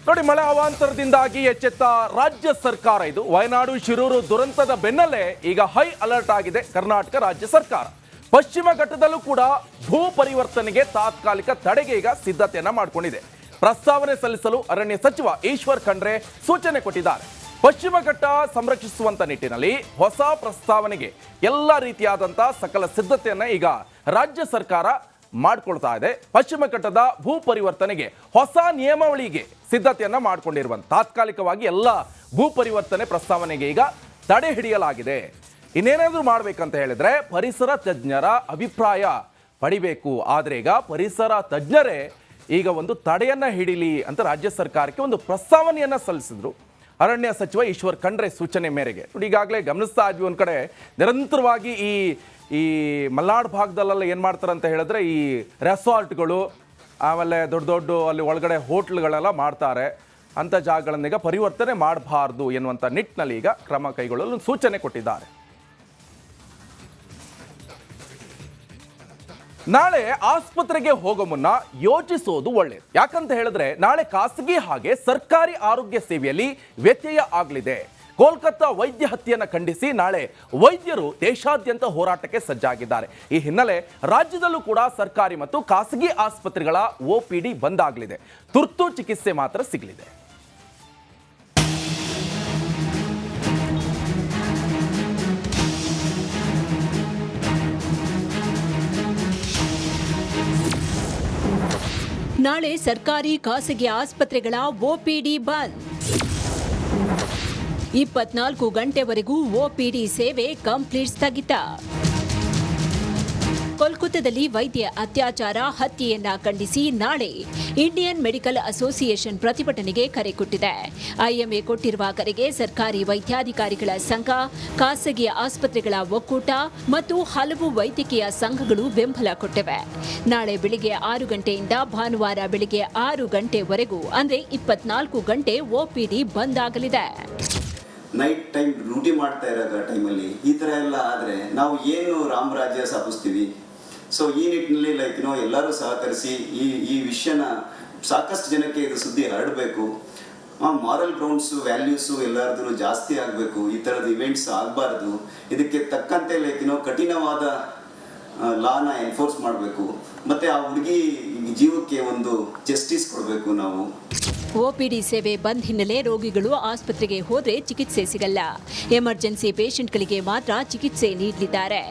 ನೋಡಿ, ಮಳೆ ಅವಾಂತರದಿಂದಾಗಿ ಎಚ್ಚೆತ್ತ ರಾಜ್ಯ ಸರ್ಕಾರ. ಇದು ವಯನಾಡು ಶಿರೂರು ದುರಂತದ ಬೆನ್ನಲ್ಲೇ ಈಗ ಹೈ ಅಲರ್ಟ್ ಆಗಿದೆ ಕರ್ನಾಟಕ ರಾಜ್ಯ ಸರ್ಕಾರ. ಪಶ್ಚಿಮ ಘಟ್ಟದಲ್ಲೂ ಕೂಡ ಭೂ ಪರಿವರ್ತನೆಗೆ ತಾತ್ಕಾಲಿಕ ತಡೆಗೆ ಈಗ ಸಿದ್ಧತೆಯನ್ನ ಮಾಡಿಕೊಂಡಿದೆ. ಪ್ರಸ್ತಾವನೆ ಸಲ್ಲಿಸಲು ಅರಣ್ಯ ಸಚಿವ ಈಶ್ವರ್ ಖಂಡ್ರೆ ಸೂಚನೆ ಕೊಟ್ಟಿದ್ದಾರೆ. ಪಶ್ಚಿಮ ಘಟ್ಟ ಸಂರಕ್ಷಿಸುವಂತ ನಿಟ್ಟಿನಲ್ಲಿ ಹೊಸ ಪ್ರಸ್ತಾವನೆಗೆ ಎಲ್ಲ ರೀತಿಯಾದಂತಹ ಸಕಲ ಸಿದ್ಧತೆಯನ್ನ ಈಗ ರಾಜ್ಯ ಸರ್ಕಾರ ಮಾಡ್ಕೊಳ್ತಾ ಇದೆ. ಪಶ್ಚಿಮ ಘಟ್ಟದ ಭೂ ಪರಿವರ್ತನೆಗೆ ಹೊಸ ನಿಯಮಾವಳಿಗೆ ಸಿದ್ಧತೆಯನ್ನ ಮಾಡಿಕೊಂಡಿರುವಂತ ತಾತ್ಕಾಲಿಕವಾಗಿ ಎಲ್ಲ ಭೂ ಪರಿವರ್ತನೆ ಪ್ರಸ್ತಾವನೆಗೆ ಈಗ ತಡೆ ಹಿಡಿಯಲಾಗಿದೆ. ಇನ್ನೇನಾದ್ರೂ ಮಾಡ್ಬೇಕಂತ ಹೇಳಿದ್ರೆ ಪರಿಸರ ತಜ್ಞರ ಅಭಿಪ್ರಾಯ ಪಡಿಬೇಕು. ಆದ್ರೆ ಈಗ ಪರಿಸರ ತಜ್ಞರೇ ಈಗ ಒಂದು ತಡೆಯನ್ನ ಹಿಡಿಲಿ ಅಂತ ರಾಜ್ಯ ಸರ್ಕಾರಕ್ಕೆ ಒಂದು ಪ್ರಸ್ತಾವನೆಯನ್ನ ಸಲ್ಲಿಸಿದ್ರು ಅರಣ್ಯ ಸಚಿವ ಈಶ್ವರ್ ಖಂಡ್ರೆ ಸೂಚನೆ ಮೇರೆಗೆ. ನೋಡಿ, ಈಗಾಗಲೇ ಗಮನಿಸ್ತಾ ಇದ್ವಿ, ಒಂದ್ ಕಡೆ ನಿರಂತರವಾಗಿ ಈ ಮಲೆನಾಡು ಭಾಗದಲ್ಲೆಲ್ಲ ಏನು ಮಾಡ್ತಾರೆ ಅಂತ ಹೇಳಿದ್ರೆ ಈ ರೆಸಾರ್ಟ್ಗಳು, ಆಮೇಲೆ ದೊಡ್ಡ ದೊಡ್ಡ ಅಲ್ಲಿ ಒಳಗಡೆ ಹೋಟ್ಲ್ಗಳೆಲ್ಲ ಮಾಡ್ತಾರೆ. ಅಂಥ ಜಾಗಗಳನ್ನೀಗ ಪರಿವರ್ತನೆ ಮಾಡಬಾರ್ದು ಎನ್ನುವಂಥ ನಿಟ್ಟಿನಲ್ಲಿ ಈಗ ಕ್ರಮ ಕೈಗೊಳ್ಳಲು ಸೂಚನೆ ಕೊಟ್ಟಿದ್ದಾರೆ. ನಾಳೆ ಆಸ್ಪತ್ರೆಗೆ ಹೋಗೋ ಮುನ್ನ ಯೋಚಿಸೋದು ಒಳ್ಳೆಯದು. ಯಾಕಂತ ಹೇಳಿದ್ರೆ ನಾಳೆ ಖಾಸಗಿ ಹಾಗೆ ಸರ್ಕಾರಿ ಆರೋಗ್ಯ ಸೇವೆಯಲ್ಲಿ ವ್ಯತ್ಯಯ ಆಗಲಿದೆ. ಕೋಲ್ಕತ್ತಾ ವೈದ್ಯ ಹತ್ಯೆಯನ್ನು ಖಂಡಿಸಿ ನಾಳೆ ವೈದ್ಯರು ದೇಶಾದ್ಯಂತ ಹೋರಾಟಕ್ಕೆ ಸಜ್ಜಾಗಿದ್ದಾರೆ. ಈ ಹಿನ್ನೆಲೆ ರಾಜ್ಯದಲ್ಲೂ ಕೂಡ ಸರ್ಕಾರಿ ಮತ್ತು ಖಾಸಗಿ ಆಸ್ಪತ್ರೆಗಳ OPD ಬಂದ್ ಆಗಲಿದೆ. ತುರ್ತು ಚಿಕಿತ್ಸೆ ಮಾತ್ರ ಸಿಗಲಿದೆ. ನಾಳೆ ಸರ್ಕಾರಿ ಖಾಸಗಿ ಆಸ್ಪತ್ರೆಗಳ OPD ಬಂದ್. 24 ಗಂಟೆವರೆಗೂ OPD ಸೇವೆ ಕಂಪ್ಲೀಟ್ ಸ್ಥಗಿತ. ಕೋಲ್ಕತ್ತಾದಲ್ಲಿ ವೈದ್ಯ ಅತ್ಯಾಚಾರ ಹತ್ಯೆಯನ್ನ ಖಂಡಿಸಿ ನಾಳೆ ಇಂಡಿಯನ್ ಮೆಡಿಕಲ್ ಅಸೋಸಿಯೇಷನ್ ಪ್ರತಿಭಟನೆಗೆ ಕರೆ ಕೊಟ್ಟಿದೆ. IMA ಕೊಟ್ಟಿರುವ ಕರೆಗೆ ಸರ್ಕಾರಿ ವೈದ್ಯಾಧಿಕಾರಿಗಳ ಸಂಘ, ಖಾಸಗಿ ಆಸ್ಪತ್ರೆಗಳ ಒಕ್ಕೂಟ ಮತ್ತು ಹಲವು ವೈದ್ಯಕೀಯ ಸಂಘಗಳು ಬೆಂಬಲ ಕೊಟ್ಟಿವೆ. ನಾಳೆ ಬೆಳಿಗ್ಗೆ 6 ಗಂಟೆಯಿಂದ ಭಾನುವಾರ ಬೆಳಿಗ್ಗೆ 6 ಗಂಟೆವರೆಗೂ ಅಂದ್ರೆ 24 ಗಂಟೆ OPD ಬಂದ್ ಆಗಲಿದೆ. ನೈಟ್ ಟೈಮ್ ಡ್ಯೂಟಿ ಮಾಡ್ತಾ ಇರೋ ಟೈಮಲ್ಲಿ ಈ ಥರ ಎಲ್ಲ ಆದರೆ ನಾವು ಏನು ರಾಮರಾಜ್ಯ ಸ್ಥಾಪಿಸ್ತೀವಿ. ಸೊ ಈ ನಿಟ್ಟಿನಲ್ಲಿ ಎಲ್ಲರೂ ಸಹಕರಿಸಿ ಈ ವಿಷಯನ ಸಾಕಷ್ಟು ಜನಕ್ಕೆ ಇದು ಸುದ್ದಿ ಹರಡಬೇಕು. ಮಾರಲ್ ಗ್ರೌಂಡ್ಸು, ವ್ಯಾಲ್ಯೂಸು ಎಲ್ಲರದ್ದು ಜಾಸ್ತಿ ಆಗಬೇಕು. ಈ ಥರದ ಇವೆಂಟ್ಸ್ ಆಗಬಾರ್ದು. ಇದಕ್ಕೆ ತಕ್ಕಂತೆ ಕಠಿಣವಾದ ಲಾನ ಎನ್ಫೋರ್ಸ್ ಮಾಡಬೇಕು. ಮತ್ತು ಆ ಹುಡುಗಿ ಜೀವಕ್ಕೆ ಒಂದು ಜಸ್ಟಿಸ್ ಕೊಡಬೇಕು ನಾವು. OPD ಸೇವೆ ಬಂದ್ ಹಿನ್ನೆಲೆ ರೋಗಿಗಳು ಆಸ್ಪತ್ರೆಗೆ ಹೋದ್ರೆ ಚಿಕಿತ್ಸೆ ಸಿಗಲ್ಲ. ಎಮರ್ಜೆನ್ಸಿ ಪೇಷಂಟ್ಗಳಿಗೆ ಮಾತ್ರ ಚಿಕಿತ್ಸೆ ನೀಡಲಿದ್ದಾರೆ.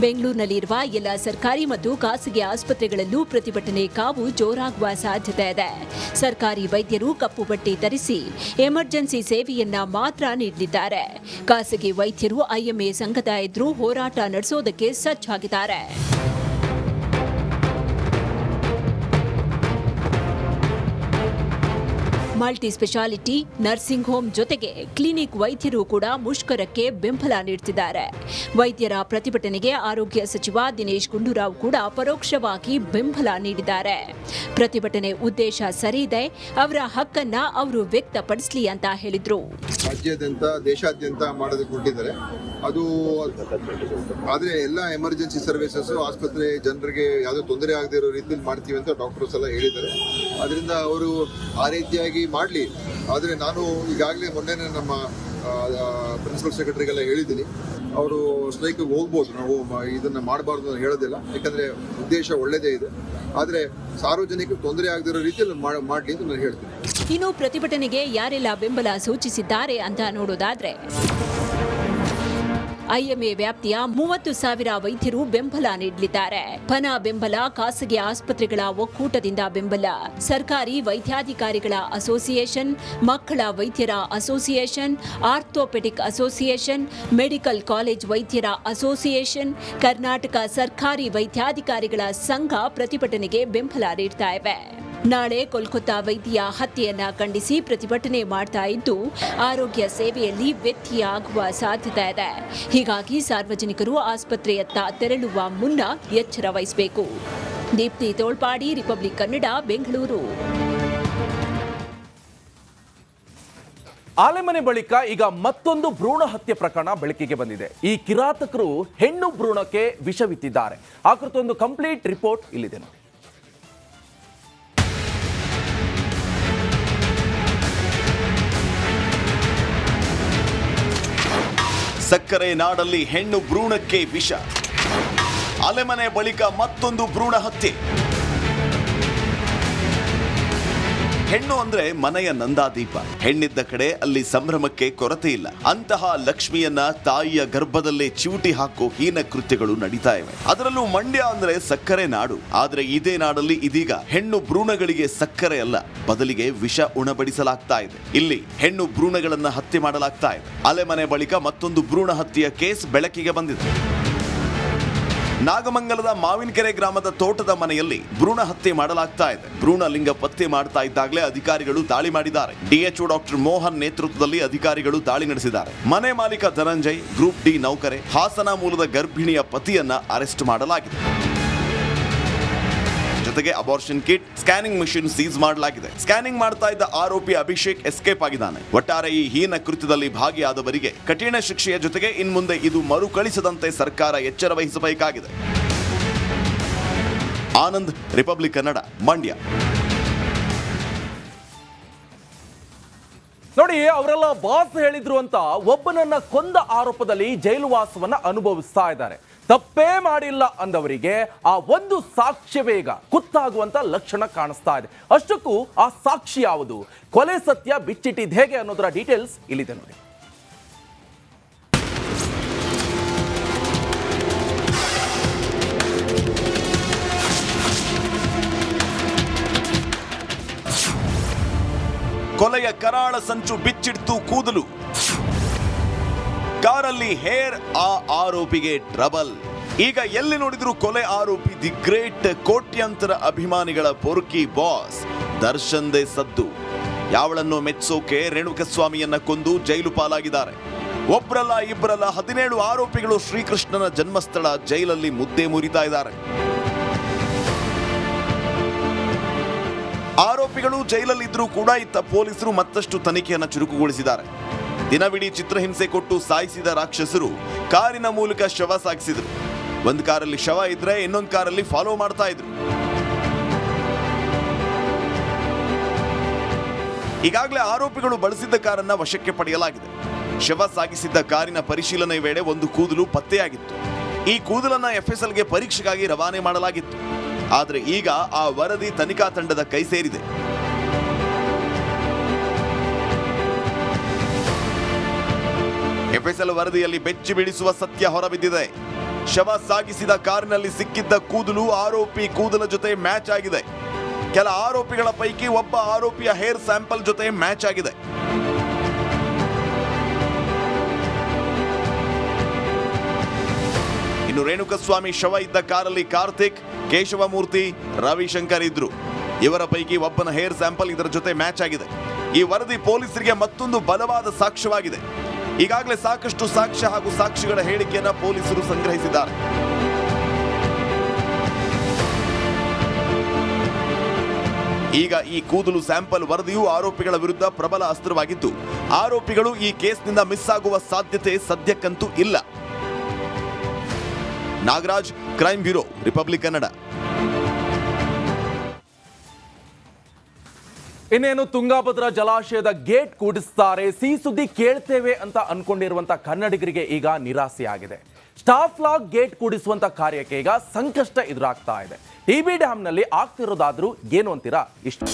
ಬೆಂಗಳೂರಿನಲ್ಲಿರುವ ಎಲ್ಲ ಸರ್ಕಾರಿ ಮತ್ತು ಖಾಸಗಿ ಆಸ್ಪತ್ರೆಗಳಲ್ಲೂ ಪ್ರತಿಭಟನೆ ಕಾವು ಜೋರಾಗುವ ಸಾಧ್ಯತೆ ಇದೆ. ಸರ್ಕಾರಿ ವೈದ್ಯರು ಕಪ್ಪು ಬಟ್ಟೆ ಧರಿಸಿ ಎಮರ್ಜೆನ್ಸಿ ಸೇವೆಯನ್ನ ಮಾತ್ರ ನೀಡಲಿದ್ದಾರೆ. ಖಾಸಗಿ ವೈದ್ಯರು IMA ಸಂಘದ ಎದುರು ಹೋರಾಟ ನಡೆಸೋದಕ್ಕೆ ಸಜ್ಜಾಗಿದ್ದಾರೆ. ಮಲ್ಟಿ ಸ್ಪೆಷಾಲಿಟಿ ನರ್ಸಿಂಗ್ ಹೋಮ್ ಜೊತೆಗೆ ಕ್ಲಿನಿಕ್ ವೈದ್ಯರು ಕೂಡ ಮುಷ್ಕರಕ್ಕೆ ಬೆಂಬಲ ನೀಡುತ್ತಿದ್ದಾರೆ. ವೈದ್ಯರ ಪ್ರತಿಭಟನೆಗೆ ಆರೋಗ್ಯ ಸಚಿವ ದಿನೇಶ್ ಗುಂಡೂರಾವ್ ಕೂಡ ಪರೋಕ್ಷವಾಗಿ ಬೆಂಬಲ ನೀಡಿದ್ದಾರೆ. ಪ್ರತಿಭಟನೆ ಉದ್ದೇಶ ಸರಿ ಇದೆ, ಅವರ ಹಕ್ಕನ್ನ ಅವರು ವ್ಯಕ್ತಪಡಿಸಲಿ ಅಂತ ಹೇಳಿದ್ರು. ರಾಜ್ಯಾದ್ಯಂತ ದೇಶಾದ್ಯಂತ ಮಾಡೋದಕ್ಕೆ ಹೊರಟಿದ್ದಾರೆ. ಅದು ಆದರೆ ಎಲ್ಲ ಎಮರ್ಜೆನ್ಸಿ ಸರ್ವಿಸಸ್ ಆಸ್ಪತ್ರೆ ಜನರಿಗೆ ಯಾವುದೇ ತೊಂದರೆ ಆಗದೆ ಇರೋ ರೀತಿಯಲ್ಲಿ ಮಾಡ್ತೀವಿ ಅಂತ ಡಾಕ್ಟರ್ಸ್ ಎಲ್ಲ ಹೇಳಿದ್ದಾರೆ. ಅದರಿಂದ ಅವರು ಆ ರೀತಿಯಾಗಿ ಮಾಡಲಿ. ಆದರೆ ನಾನು ಈಗಾಗಲೇ ಮೊನ್ನೆ ನಮ್ಮ ಪ್ರಿನ್ಸಿಪಲ್ ಸೆಕ್ರೆಟರಿಗೆಲ್ಲ ಹೇಳಿದ್ದೀನಿ, ಅವರು ಸ್ಟ್ರೈಕ್ಗೆ ಹೋಗ್ಬೋದು, ನಾವು ಇದನ್ನು ಮಾಡಬಾರ್ದು ಅಂತ ಹೇಳೋದಿಲ್ಲ. ಯಾಕಂದರೆ ಉದ್ದೇಶ ಒಳ್ಳೆಯದೇ ಇದೆ. ಆದರೆ ಸಾರ್ವಜನಿಕರಿಗೆ ತೊಂದರೆ ಆಗದಿರೋ ರೀತಿಯಲ್ಲಿ ಮಾಡಲಿ ಅಂತ ನಾನು ಹೇಳ್ತೀನಿ. ಇನ್ನು ಪ್ರತಿಭಟನೆಗೆ ಯಾರೆಲ್ಲ ಬೆಂಬಲ ಸೂಚಿಸಿದ್ದಾರೆ ಅಂತ ನೋಡೋದಾದ್ರೆ IMA ವ್ಯಾಪ್ತಿಯ 30,000 ವೈದ್ಯರು ಬೆಂಬಲ ನೀಡಲಿದ್ದಾರೆ. ಪನ ಬೆಂಬಲ, ಖಾಸಗಿ ಆಸ್ಪತ್ರೆಗಳ ಒಕ್ಕೂಟದಿಂದ ಬೆಂಬಲ, ಸರ್ಕಾರಿ ವೈದ್ಯಾಧಿಕಾರಿಗಳ ಅಸೋಸಿಯೇಷನ್, ಮಕ್ಕಳ ವೈದ್ಯರ association, orthopaedic association, medical college ವೈದ್ಯರ ಅಸೋಸಿಯೇಷನ್, ಕರ್ನಾಟಕ ಸರ್ಕಾರಿ ವೈದ್ಯಾಧಿಕಾರಿಗಳ ಸಂಘ ಪ್ರತಿಭಟನೆಗೆ ಬೆಂಬಲ ನೀಡ್ತಾ ಇವೆ. ನಾಳೆ ಕೋಲ್ಕತ್ತಾ ವೈದ್ಯ ಹತ್ಯೆಯನ್ನ ಖಂಡಿಸಿ ಪ್ರತಿಭಟನೆ ಮಾಡ್ತಾ ಇದ್ದು ಆರೋಗ್ಯ ಸೇವೆಯಲ್ಲಿ ವ್ಯತ್ಯಯ ಆಗುವ ಸಾಧ್ಯತೆ ಇದೆ. ಹೀಗಾಗಿ ಸಾರ್ವಜನಿಕರು ಆಸ್ಪತ್ರೆಯತ್ತ ತೆರಳುವ ಮುನ್ನ ಎಚ್ಚರ ವಹಿಸಬೇಕು. ದೀಪ್ತಿ ತೋಳ್ಪಾಡಿ, ರಿಪಬ್ಲಿಕ್ ಕನ್ನಡ, ಬೆಂಗಳೂರು. ಆಲೆಮನೆ ಬಳಿಕ ಈಗ ಮತ್ತೊಂದು ಭ್ರೂಣ ಹತ್ಯೆ ಪ್ರಕರಣ ಬೆಳಕಿಗೆ ಬಂದಿದೆ. ಈ ಕಿರಾತಕರು ಹೆಣ್ಣು ಭ್ರೂಣಕ್ಕೆ ವಿಷವಿತ್ತಿದ್ದಾರೆ. ಆ ಕುರಿತೊಂದು ಕಂಪ್ಲೀಟ್ ರಿಪೋರ್ಟ್ ಇಲ್ಲಿದೆ ನೋಡಿ. ಸಕ್ಕರೆ ನಾಡಲ್ಲಿ ಹೆಣ್ಣು ಭ್ರೂಣಕ್ಕೆ ವಿಷ. ಅಲೆಮನೆ ಬಳಿಕ ಮತ್ತೊಂದು ಭ್ರೂಣ ಹತ್ಯೆ. ಹೆಣ್ಣು ಅಂದ್ರೆ ಮನೆಯ ನಂದಾದೀಪ. ಹೆಣ್ಣಿದ್ದ ಕಡೆ ಅಲ್ಲಿ ಸಂಭ್ರಮಕ್ಕೆ ಕೊರತೆ ಇಲ್ಲ. ಅಂತಹ ಲಕ್ಷ್ಮಿಯನ್ನ ತಾಯಿಯ ಗರ್ಭದಲ್ಲೇ ಚಿವುಟಿ ಹಾಕೋ ಹೀನ ಕೃತ್ಯಗಳು ನಡೀತಾ ಇವೆ. ಅದರಲ್ಲೂ ಮಂಡ್ಯ ಅಂದ್ರೆ ಸಕ್ಕರೆ ನಾಡು. ಆದ್ರೆ ಇದೇ ನಾಡಲ್ಲಿ ಇದೀಗ ಹೆಣ್ಣು ಭ್ರೂಣಗಳಿಗೆ ಸಕ್ಕರೆ ಅಲ್ಲ, ಬದಲಿಗೆ ವಿಷ ಉಣಬಡಿಸಲಾಗ್ತಾ ಇದೆ. ಇಲ್ಲಿ ಹೆಣ್ಣು ಭ್ರೂಣಗಳನ್ನ ಹತ್ಯೆ ಮಾಡಲಾಗ್ತಾ ಇದೆ. ಅಲೆಮನೆ ಬಳಿಕ ಮತ್ತೊಂದು ಭ್ರೂಣ ಹತ್ಯೆಯ ಕೇಸ್ ಬೆಳಕಿಗೆ ಬಂದಿದೆ. ನಾಗಮಂಗಲದ ಮಾವಿನಕೆರೆ ಗ್ರಾಮದ ತೋಟದ ಮನೆಯಲ್ಲಿ ಭ್ರೂಣ ಹತ್ಯೆ ಮಾಡಲಾಗ್ತಾ ಇದೆ. ಭ್ರೂಣ ಲಿಂಗ ಪತ್ತೆ ಮಾಡ್ತಾ ಇದ್ದಾಗಲೇ ಅಧಿಕಾರಿಗಳು ದಾಳಿ ಮಾಡಿದ್ದಾರೆ. ಡಿಎಚ್ಒ ಡಾಕ್ಟರ್ ಮೋಹನ್ ನೇತೃತ್ವದಲ್ಲಿ ಅಧಿಕಾರಿಗಳು ದಾಳಿ ನಡೆಸಿದ್ದಾರೆ. ಮನೆ ಮಾಲೀಕ ಧನಂಜಯ್, ಗ್ರೂಪ್ ಡಿ ನೌಕರೆ, ಹಾಸನ ಮೂಲದ ಗರ್ಭಿಣಿಯ ಪತಿಯನ್ನ ಅರೆಸ್ಟ್ ಮಾಡಲಾಗಿದೆ. ಜೊತೆಗೆ abortion kit, scanning machine seize ಮಾಡಲಾಗಿದೆ. ಸ್ಕ್ಯಾನಿಂಗ್ ಮಾಡ್ತಾ ಇದ್ದ ಆರೋಪಿ ಅಭಿಷೇಕ್ ಎಸ್ಕೇಪ್ ಆಗಿದ್ದಾನೆ. ಒಟ್ಟಾರೆ ಈ ಹೀನ ಕೃತ್ಯದಲ್ಲಿ ಭಾಗಿಯಾದವರಿಗೆ ಕಠಿಣ ಶಿಕ್ಷೆಯ ಜೊತೆಗೆ ಇನ್ಮುಂದೆ ಇದು ಮರುಕಳಿಸದಂತೆ ಸರ್ಕಾರ ಎಚ್ಚರ ವಹಿಸಬೇಕಾಗಿದೆ. ಆನಂದ್, ರಿಪಬ್ಲಿಕ್ ಕನ್ನಡ, ಮಂಡ್ಯ. ನೋಡಿ, ಅವರೆಲ್ಲ ಬಾಸ್ ಹೇಳಿದ್ರು ಅಂತ ಒಬ್ಬನನ್ನ ಕೊಂದ ಆರೋಪದಲ್ಲಿ ಜೈಲುವಾಸವನ್ನ ಅನುಭವಿಸ್ತಾ ಇದ್ದಾರೆ. ತಪ್ಪೇ ಮಾಡಿಲ್ಲ ಅಂದವರಿಗೆ ಆ ಒಂದು ಸಾಕ್ಷ್ಯವೇ ಈಗ ಕುತ್ತಾಗುವಂತ ಲಕ್ಷಣ ಕಾಣಿಸ್ತಾ ಇದೆ. ಅಷ್ಟಕ್ಕೂ ಆ ಸಾಕ್ಷಿ ಯಾವುದು, ಕೊಲೆ ಸತ್ಯ ಬಿಚ್ಚಿಟ್ಟಿದ್ ಹೇಗೆ ಅನ್ನೋದರ ಡೀಟೇಲ್ಸ್ ಇಲ್ಲಿದೆ ನೋಡಿ. ಕೊಲೆಯ ಕರಾಳ ಸಂಚು ಬಿಚ್ಚಿಡ್ತು ಕೂದಲು. ಕಾರಲ್ಲಿ ಹೇರ್, ಆ ಆರೋಪಿಗೆ ಟ್ರಬಲ್. ಈಗ ಎಲ್ಲಿ ನೋಡಿದ್ರು ಕೊಲೆ ಆರೋಪಿ ದಿ ಗ್ರೇಟ್, ಕೋಟ್ಯಾಂತರ ಅಭಿಮಾನಿಗಳ ಪೊರ್ಕಿ ಬಾಸ್ ದರ್ಶನ್ ದೇ ಸದ್ದು. ಯಾವಳನ್ನು ಮೆಚ್ಚೋಕೆ ರೇಣುಕಸ್ವಾಮಿಯನ್ನ ಕೊಂದು ಜೈಲು ಪಾಲಾಗಿದ್ದಾರೆ. ಒಬ್ರಲ್ಲ ಇಬ್ಬರಲ್ಲ 17 ಆರೋಪಿಗಳು ಶ್ರೀಕೃಷ್ಣನ ಜನ್ಮಸ್ಥಳ ಜೈಲಲ್ಲಿ ಮುದ್ದೆ ಮುರಿತಾ ಇದ್ದಾರೆ. ಆರೋಪಿಗಳು ಜೈಲಲ್ಲಿದ್ರೂ ಕೂಡ ಇತ್ತ ಪೊಲೀಸರು ಮತ್ತಷ್ಟು ತನಿಖೆಯನ್ನು ಚುರುಕುಗೊಳಿಸಿದ್ದಾರೆ. ದಿನವಿಡೀ ಚಿತ್ರಹಿಂಸೆ ಕೊಟ್ಟು ಸಾಯಿಸಿದ ರಾಕ್ಷಸರು ಕಾರಿನ ಮೂಲಕ ಶವ ಸಾಗಿಸಿದ್ರು. ಒಂದು ಕಾರಲ್ಲಿ ಶವ ಇದ್ರೆ ಇನ್ನೊಂದು ಕಾರಲ್ಲಿ ಫಾಲೋ ಮಾಡ್ತಾ ಇದ್ರು. ಈಗಾಗಲೇ ಆರೋಪಿಗಳು ಬಳಸಿದ್ದ ಕಾರನ್ನ ವಶಕ್ಕೆ ಪಡೆಯಲಾಗಿದೆ. ಶವ ಸಾಗಿಸಿದ್ದ ಕಾರಿನ ಪರಿಶೀಲನೆ ವೇಳೆ ಒಂದು ಕೂದಲು ಪತ್ತೆಯಾಗಿತ್ತು. ಈ ಕೂದಲನ್ನ ಎಫ್ಎಸ್ಎಲ್ಗೆ ಪರೀಕ್ಷೆಗಾಗಿ ರವಾನೆ ಮಾಡಲಾಗಿತ್ತು. ಆದರೆ ಈಗ ಆ ವರದಿ ತನಿಖಾ ತಂಡದ ಕೈ ಸೇರಿದೆ. ಎಫ್ಎಸ್ಎಲ್ ವರದಿಯಲ್ಲಿ ಬೆಚ್ಚಿ ಬೀಳಿಸುವ ಸತ್ಯ ಹೊರಬಿದ್ದಿದೆ. ಶವ ಸಾಗಿಸಿದ ಕಾರಿನಲ್ಲಿ ಸಿಕ್ಕಿದ್ದ ಕೂದಲು ಆರೋಪಿ ಕೂದಲ ಜೊತೆ ಮ್ಯಾಚ್ ಆಗಿದೆ. ಕೆಲ ಆರೋಪಿಗಳ ಪೈಕಿ ಒಬ್ಬ ಆರೋಪಿಯ ಹೇರ್ ಸ್ಯಾಂಪಲ್ ಜೊತೆ ಮ್ಯಾಚ್ ಆಗಿದೆ. ಇನ್ನು ರೇಣುಕಸ್ವಾಮಿ ಶವ ಇದ್ದ ಕಾರಲ್ಲಿ ಕಾರ್ತಿಕ್, ಕೇಶವಮೂರ್ತಿ, ರವಿಶಂಕರ್ ಇದ್ರು. ಇವರ ಪೈಕಿ ಒಬ್ಬನ ಹೇರ್ ಸ್ಯಾಂಪಲ್ ಇದರ ಜೊತೆ ಮ್ಯಾಚ್ ಆಗಿದೆ. ಈ ವರದಿ ಪೊಲೀಸರಿಗೆ ಮತ್ತೊಂದು ಬಲವಾದ ಸಾಕ್ಷ್ಯವಾಗಿದೆ. ಈಗಾಗಲೇ ಸಾಕಷ್ಟು ಸಾಕ್ಷ್ಯ ಹಾಗೂ ಸಾಕ್ಷಿಗಳ ಹೇಳಿಕೆಯನ್ನ ಪೊಲೀಸರು ಸಂಗ್ರಹಿಸಿದ್ದಾರೆ. ಈಗ ಈ ಕೂದಲು ಸ್ಯಾಂಪಲ್ ವರದಿಯು ಆರೋಪಿಗಳ ವಿರುದ್ಧ ಪ್ರಬಲ ಅಸ್ತ್ರವಾಗಿದ್ದು, ಆರೋಪಿಗಳು ಈ ಕೇಸ್ನಿಂದ ಮಿಸ್ ಆಗುವ ಸಾಧ್ಯತೆ ಸದ್ಯಕ್ಕಂತೂ ಇಲ್ಲ. Nagaraj, crime bureau, republic Kannada. ಇನ್ನೇನು ತುಂಗಾಭದ್ರಾ ಜಲಾಶಯದ ಗೇಟ್ ಕೂಡಿಸ್ತಾರೆ, ಸಿಹಿ ಸುದ್ದಿ ಕೇಳ್ತೇವೆ ಅಂತ ಅನ್ಕೊಂಡಿರುವಂತ ಕನ್ನಡಿಗರಿಗೆ ಈಗ ನಿರಾಸೆಯಾಗಿದೆ. ಸ್ಟಾಫ್ ಲಾಕ್ ಗೇಟ್ ಕೂಡಿಸುವಂತ ಕಾರ್ಯಕ್ಕೆ ಈಗ ಸಂಕಷ್ಟ ಎದುರಾಗ್ತಾ ಇದೆ. ಟಿಬಿ ಡ್ಯಾಮ್ನಲ್ಲಿ ಆಗ್ತಿರೋದಾದ್ರೂ ಏನು ಅಂತೀರಾ? ಇಷ್ಟು